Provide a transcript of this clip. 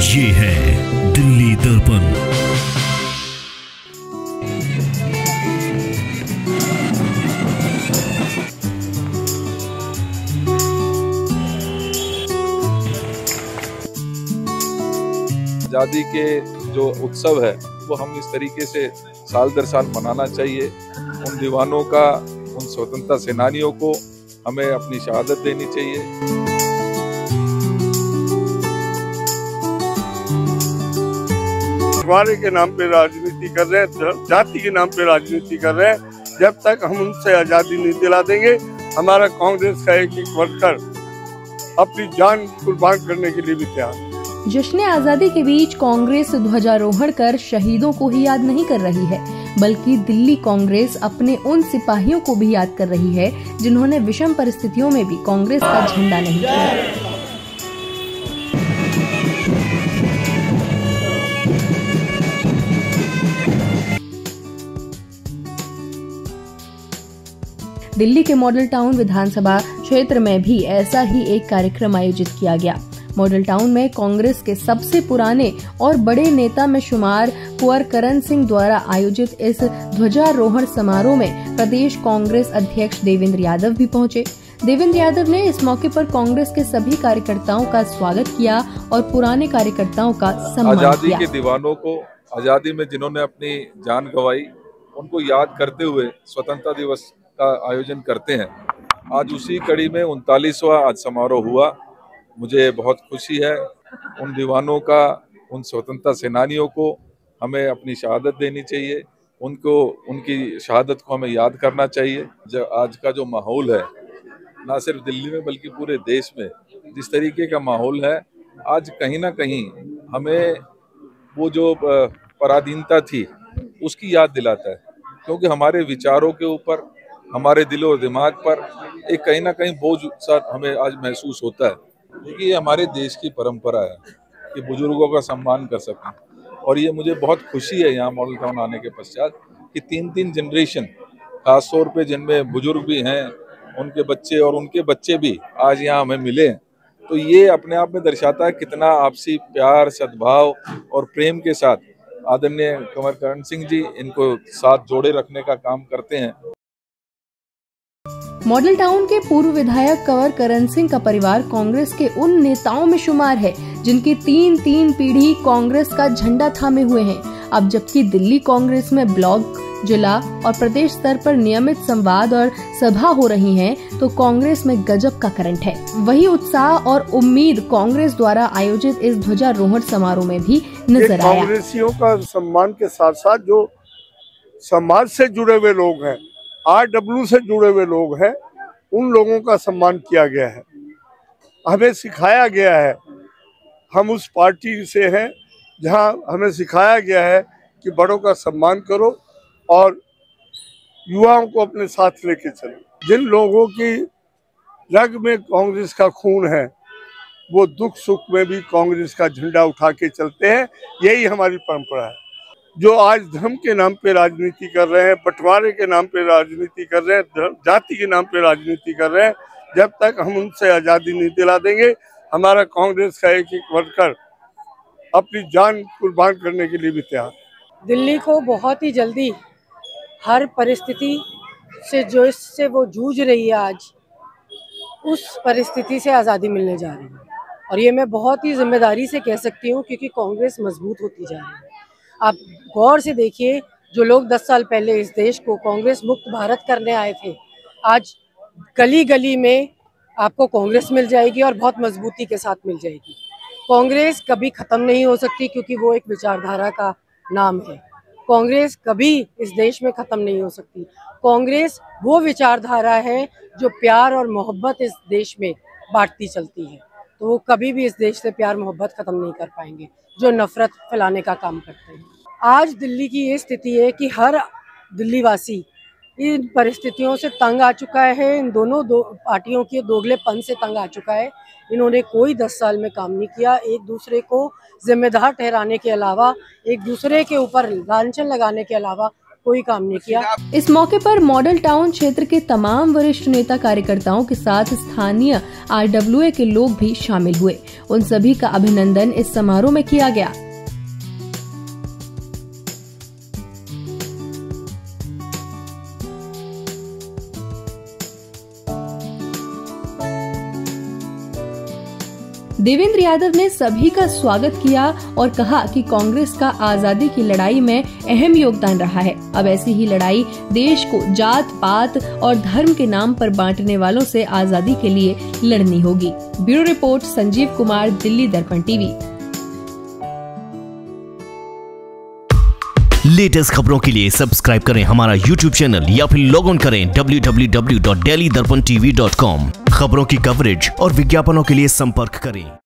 ये है दिल्ली दर्पण। आज़ादी के जो उत्सव है वो हम इस तरीके से साल दर साल मनाना चाहिए। उन दीवानों का, उन स्वतंत्रता सेनानियों को हमें अपनी शहादत देनी चाहिए। बंटवारे के नाम पे राजनीति कर रहे हैं, जाति के नाम पे राजनीति कर रहे हैं। जब तक हम उनसे आज़ादी नहीं दिला देंगे, हमारा कांग्रेस का एक एक वर्कर अपनी जान कुर्बान करने के लिए भी तैयार। जश्न आजादी के बीच कांग्रेस ध्वजारोहण कर शहीदों को ही याद नहीं कर रही है, बल्कि दिल्ली कांग्रेस अपने उन सिपाहियों को भी याद कर रही है जिन्होंने विषम परिस्थितियों में भी कांग्रेस का झंडा नहीं छोड़ा। दिल्ली के मॉडल टाउन विधानसभा क्षेत्र में भी ऐसा ही एक कार्यक्रम आयोजित किया गया। मॉडल टाउन में कांग्रेस के सबसे पुराने और बड़े नेता में शुमार कुंवर करण सिंह द्वारा आयोजित इस ध्वजारोहण समारोह में प्रदेश कांग्रेस अध्यक्ष देवेंद्र यादव भी पहुंचे। देवेंद्र यादव ने इस मौके पर कांग्रेस के सभी कार्यकर्ताओं का स्वागत किया और पुराने कार्यकर्ताओं का सम्मान किया। आजादी के दीवानों को, आजादी में जिन्होंने अपनी जान गंवाई, उनको याद करते हुए स्वतंत्रता दिवस का आयोजन करते हैं। आज उसी कड़ी में 39वां आज समारोह हुआ। मुझे बहुत खुशी है। उन दीवानों का, उन स्वतंत्रता सेनानियों को हमें अपनी शहादत देनी चाहिए। उनको, उनकी शहादत को हमें याद करना चाहिए। जो आज का जो माहौल है, ना सिर्फ दिल्ली में बल्कि पूरे देश में जिस तरीके का माहौल है, आज कहीं ना कहीं हमें वो जो पराधीनता थी उसकी याद दिलाता है, क्योंकि हमारे विचारों के ऊपर, हमारे दिलो और दिमाग पर एक कहीं ना कहीं बोझ सा हमें आज महसूस होता है। देखिए, ये हमारे देश की परंपरा है कि बुजुर्गों का सम्मान कर सकें, और ये मुझे बहुत खुशी है यहाँ मॉडल टाउन आने के पश्चात कि 3 जनरेशन, खासतौर पे जिनमें बुजुर्ग भी हैं, उनके बच्चे और उनके बच्चे भी आज यहाँ हमें मिले हैं। तो ये अपने आप में दर्शाता है कितना आपसी प्यार, सद्भाव और प्रेम के साथ आदरणीय कुंवर करण सिंह जी इनको साथ जोड़े रखने का काम करते हैं। मॉडल टाउन के पूर्व विधायक कुंवर करण सिंह का परिवार कांग्रेस के उन नेताओं में शुमार है जिनकी 3 पीढ़ी कांग्रेस का झंडा थामे हुए हैं। अब जबकि दिल्ली कांग्रेस में ब्लॉक, जिला और प्रदेश स्तर पर नियमित संवाद और सभा हो रही हैं, तो कांग्रेस में गजब का करंट है। वही उत्साह और उम्मीद कांग्रेस द्वारा आयोजित इस ध्वजारोहण समारोह में भी नजर आया। कांग्रेसियों का सम्मान के साथ साथ जो समाज से जुड़े हुए लोग हैं, RW से जुड़े हुए लोग हैं, उन लोगों का सम्मान किया गया है। हमें सिखाया गया है, हम उस पार्टी से हैं जहां हमें सिखाया गया है कि बड़ों का सम्मान करो और युवाओं को अपने साथ लेके चलो। जिन लोगों की रग में कांग्रेस का खून है, वो दुख सुख में भी कांग्रेस का झंडा उठा के चलते हैं। यही हमारी परंपरा है। जो आज धर्म के नाम पे राजनीति कर रहे हैं, बंटवारे के नाम पे राजनीति कर रहे हैं, जाति के नाम पे राजनीति कर रहे हैं, जब तक हम उनसे आज़ादी नहीं दिला देंगे, हमारा कांग्रेस का एक एक वर्कर अपनी जान कुर्बान करने के लिए भी तैयार। दिल्ली को बहुत ही जल्दी हर परिस्थिति से जो इससे वो जूझ रही है आज, उस परिस्थिति से आज़ादी मिलने जा रही है। और ये मैं बहुत ही जिम्मेदारी से कह सकती हूँ, क्योंकि कांग्रेस मजबूत होती जा रही है। आप गौर से देखिए, जो लोग 10 साल पहले इस देश को कांग्रेस मुक्त भारत करने आए थे, आज गली गली में आपको कांग्रेस मिल जाएगी और बहुत मजबूती के साथ मिल जाएगी। कांग्रेस कभी ख़त्म नहीं हो सकती, क्योंकि वो एक विचारधारा का नाम है। कांग्रेस कभी इस देश में ख़त्म नहीं हो सकती। कांग्रेस वो विचारधारा है जो प्यार और मोहब्बत इस देश में बांटती चलती है। तो वो कभी भी इस देश से प्यार मोहब्बत ख़त्म नहीं कर पाएंगे जो नफरत फैलाने का काम करते हैं। आज दिल्ली की ये स्थिति है कि हर दिल्ली वासी इन परिस्थितियों से तंग आ चुका है। इन दोनों पार्टियों के दोगलेपन से तंग आ चुका है। इन्होंने कोई 10 साल में काम नहीं किया। एक दूसरे को जिम्मेदार ठहराने के अलावा, एक दूसरे के ऊपर लांछन लगाने के अलावा कोई काम नहीं किया। इस मौके पर मॉडल टाउन क्षेत्र के तमाम वरिष्ठ नेता कार्यकर्ताओं के साथ स्थानीय RWA के लोग भी शामिल हुए। उन सभी का अभिनंदन इस समारोह में किया गया। देवेंद्र यादव ने सभी का स्वागत किया और कहा कि कांग्रेस का आजादी की लड़ाई में अहम योगदान रहा है। अब ऐसी ही लड़ाई देश को जात पात और धर्म के नाम पर बांटने वालों से आजादी के लिए लड़नी होगी। ब्यूरो रिपोर्ट, संजीव कुमार, दिल्ली दर्पण टीवी। लेटेस्ट खबरों के लिए सब्सक्राइब करें हमारा YouTube चैनल या फिर लॉग ऑन करें www.delhidarpantv.com। खबरों की कवरेज और विज्ञापनों के लिए संपर्क करें।